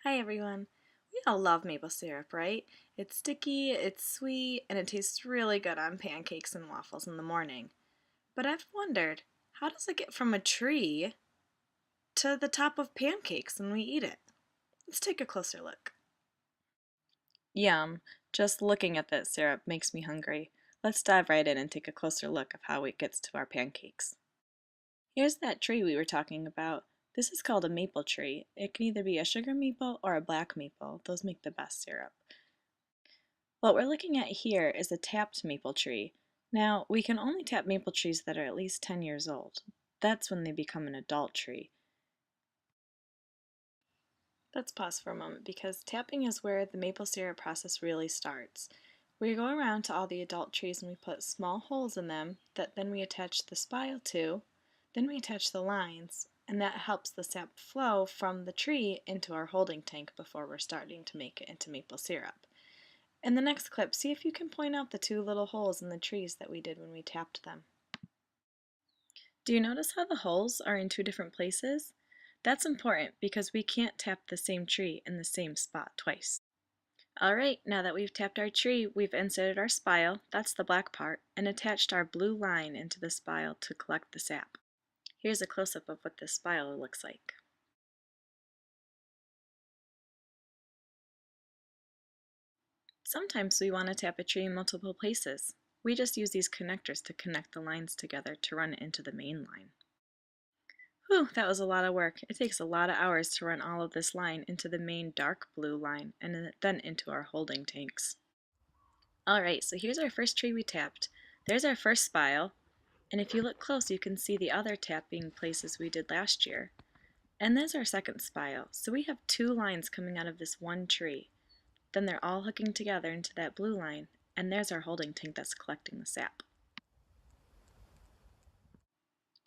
Hi everyone. We all love maple syrup, right? It's sticky, it's sweet, and it tastes really good on pancakes and waffles in the morning. But I've wondered, how does it get from a tree to the top of pancakes when we eat it? Let's take a closer look. Yum. Just looking at that syrup makes me hungry. Let's dive right in and take a closer look of how it gets to our pancakes. Here's that tree we were talking about. This is called a maple tree. It can either be a sugar maple or a black maple. Those make the best syrup. What we're looking at here is a tapped maple tree. Now, we can only tap maple trees that are at least 10 years old. That's when they become an adult tree. Let's pause for a moment because tapping is where the maple syrup process really starts. We go around to all the adult trees and we put small holes in them that then we attach the spile to, then we attach the lines, and that helps the sap flow from the tree into our holding tank before we're starting to make it into maple syrup. In the next clip, see if you can point out the two little holes in the trees that we did when we tapped them. Do you notice how the holes are in two different places? That's important because we can't tap the same tree in the same spot twice. Alright, now that we've tapped our tree, we've inserted our spile, that's the black part, and attached our blue line into the spile to collect the sap. Here's a close-up of what this spile looks like. Sometimes we want to tap a tree in multiple places. We just use these connectors to connect the lines together to run it into the main line. Whew, that was a lot of work. It takes a lot of hours to run all of this line into the main dark blue line and then into our holding tanks. Alright, so here's our first tree we tapped. There's our first spile, and if you look close you can see the other tapping places we did last year. And there's our second spile, so we have two lines coming out of this one tree. Then they're all hooking together into that blue line, and there's our holding tank that's collecting the sap.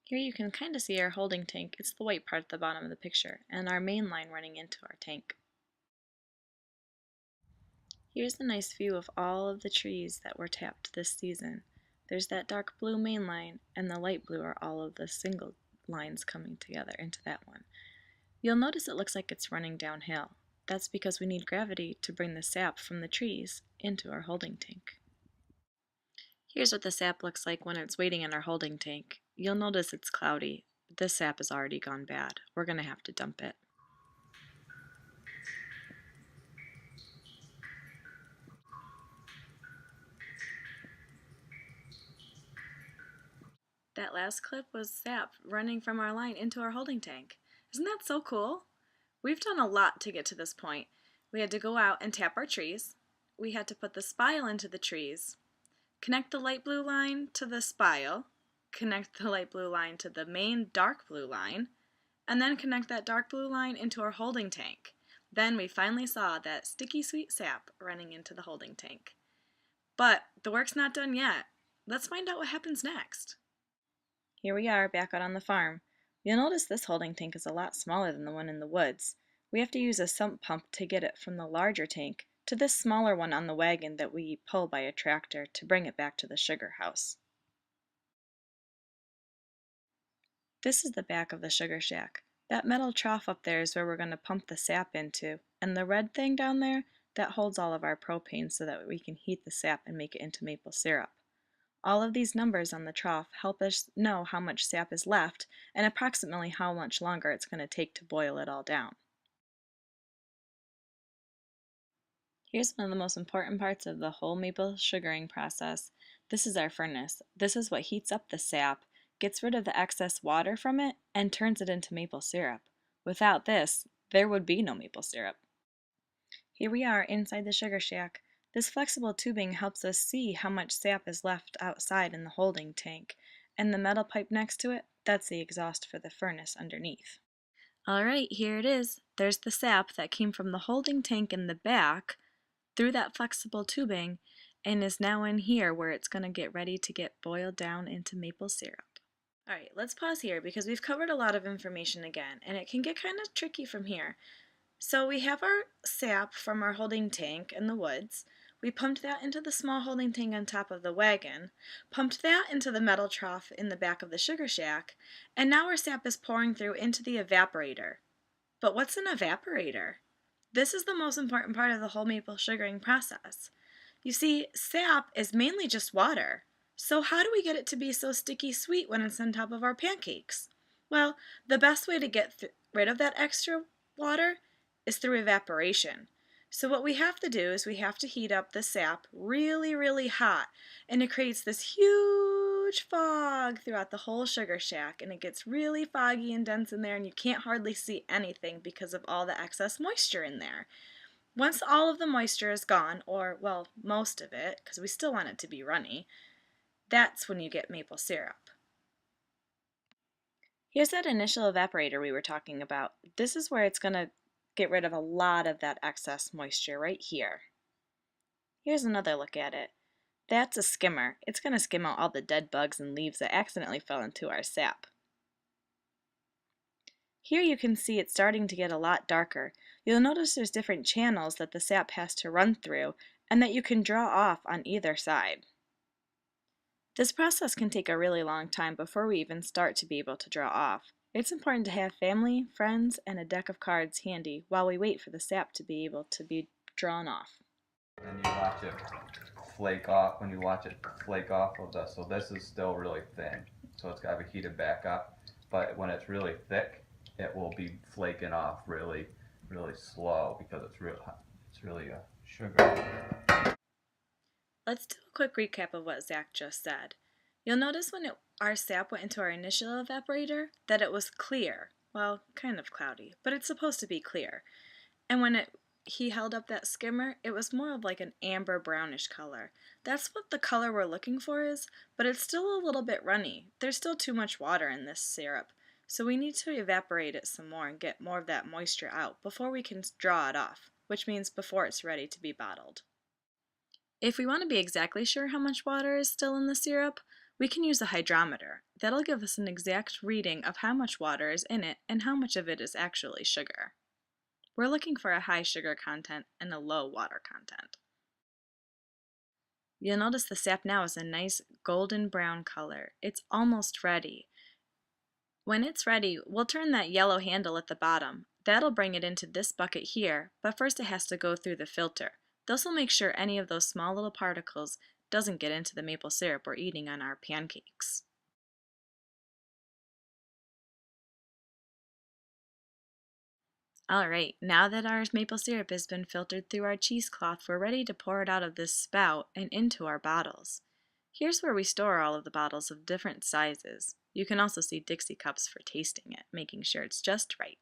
Here you can kind of see our holding tank. It's the white part at the bottom of the picture, and our main line running into our tank. Here's a nice view of all of the trees that were tapped this season. There's that dark blue main line, and the light blue are all of the single lines coming together into that one. You'll notice it looks like it's running downhill. That's because we need gravity to bring the sap from the trees into our holding tank. Here's what the sap looks like when it's waiting in our holding tank. You'll notice it's cloudy. This sap has already gone bad. We're going to have to dump it. That last clip was sap running from our line into our holding tank. Isn't that so cool? We've done a lot to get to this point. We had to go out and tap our trees. We had to put the spile into the trees, connect the light blue line to the spile, connect the light blue line to the main dark blue line, and then connect that dark blue line into our holding tank. Then we finally saw that sticky sweet sap running into the holding tank. But the work's not done yet. Let's find out what happens next. Here we are back out on the farm. You'll notice this holding tank is a lot smaller than the one in the woods. We have to use a sump pump to get it from the larger tank to this smaller one on the wagon that we pull by a tractor to bring it back to the sugar house. This is the back of the sugar shack. That metal trough up there is where we're going to pump the sap into, and the red thing down there, that holds all of our propane so that we can heat the sap and make it into maple syrup. All of these numbers on the trough help us know how much sap is left and approximately how much longer it's going to take to boil it all down. Here's one of the most important parts of the whole maple sugaring process. This is our furnace. This is what heats up the sap, gets rid of the excess water from it, and turns it into maple syrup. Without this, there would be no maple syrup. Here we are inside the sugar shack. This flexible tubing helps us see how much sap is left outside in the holding tank, and the metal pipe next to it, that's the exhaust for the furnace underneath. Alright, here it is. There's the sap that came from the holding tank in the back through that flexible tubing and is now in here where it's going to get ready to get boiled down into maple syrup. Alright, let's pause here because we've covered a lot of information again and it can get kind of tricky from here. So we have our sap from our holding tank in the woods. We pumped that into the small holding tank on top of the wagon, pumped that into the metal trough in the back of the sugar shack, and now our sap is pouring through into the evaporator. But what's an evaporator? This is the most important part of the whole maple sugaring process. You see, sap is mainly just water. So how do we get it to be so sticky sweet when it's on top of our pancakes? Well, the best way to get rid of that extra water is through evaporation. So what we have to do is we have to heat up the sap really, really hot, and it creates this huge fog throughout the whole sugar shack, and it gets really foggy and dense in there, and you can't hardly see anything because of all the excess moisture in there. Once all of the moisture is gone, or, well, most of it, because we still want it to be runny, that's when you get maple syrup. Here's that initial evaporator we were talking about. This is where it's going to get rid of a lot of that excess moisture right here. Here's another look at it. That's a skimmer. It's going to skim out all the dead bugs and leaves that accidentally fell into our sap. Here you can see it's starting to get a lot darker. You'll notice there's different channels that the sap has to run through and that you can draw off on either side. This process can take a really long time before we even start to be able to draw off. It's important to have family, friends, and a deck of cards handy while we wait for the sap to be able to be drawn off. And you watch it flake off when you watch it flake off of this. So this is still really thin, so it's got to be heated back up. But when it's really thick, it will be flaking off really, really slow because it's really a sugar. Let's do a quick recap of what Zach just said. You'll notice when our sap went into our initial evaporator that it was clear. Well, kind of cloudy, but it's supposed to be clear. And when he held up that skimmer, it was more of like an amber brownish color. That's what the color we're looking for is, but it's still a little bit runny. There's still too much water in this syrup, so we need to evaporate it some more and get more of that moisture out before we can draw it off, which means before it's ready to be bottled. If we want to be exactly sure how much water is still in the syrup, we can use a hydrometer. That'll give us an exact reading of how much water is in it and how much of it is actually sugar. We're looking for a high sugar content and a low water content. You'll notice the sap now is a nice golden brown color. It's almost ready. When it's ready, we'll turn that yellow handle at the bottom. That'll bring it into this bucket here, but first it has to go through the filter. This will make sure any of those small little particles doesn't get into the maple syrup we're eating on our pancakes. Alright, now that our maple syrup has been filtered through our cheesecloth, we're ready to pour it out of this spout and into our bottles. Here's where we store all of the bottles of different sizes. You can also see Dixie cups for tasting it, making sure it's just right.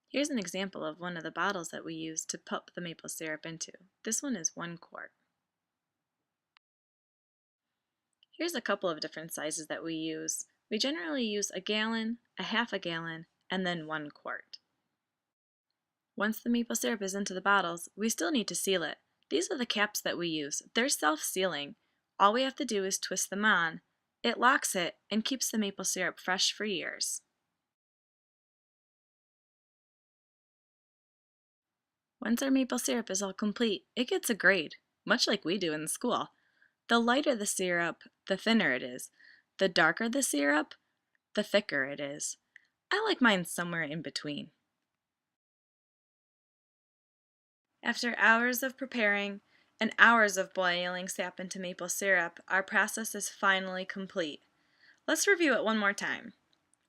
Here's an example of one of the bottles that we use to put the maple syrup into. This one is 1 quart. Here's a couple of different sizes that we use. We generally use a gallon, a half a gallon, and then 1 quart. Once the maple syrup is into the bottles, we still need to seal it. These are the caps that we use. They're self-sealing. All we have to do is twist them on. It locks it and keeps the maple syrup fresh for years. Once our maple syrup is all complete, it gets a grade, much like we do in school. The lighter the syrup, the thinner it is. The darker the syrup, the thicker it is. I like mine somewhere in between. After hours of preparing and hours of boiling sap into maple syrup, our process is finally complete. Let's review it one more time.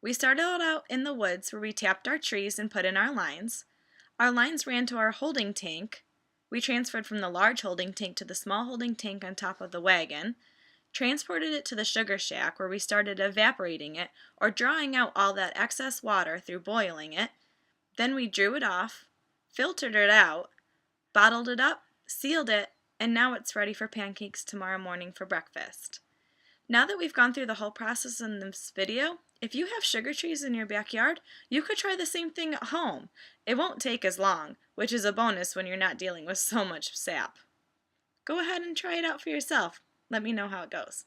We started out in the woods where we tapped our trees and put in our lines. Our lines ran to our holding tank. We transferred from the large holding tank to the small holding tank on top of the wagon, transported it to the sugar shack where we started evaporating it or drawing out all that excess water through boiling it. Then we drew it off, filtered it out, bottled it up, sealed it, and now it's ready for pancakes tomorrow morning for breakfast. Now that we've gone through the whole process in this video, if you have sugar trees in your backyard, you could try the same thing at home. It won't take as long, which is a bonus when you're not dealing with so much sap. Go ahead and try it out for yourself. Let me know how it goes.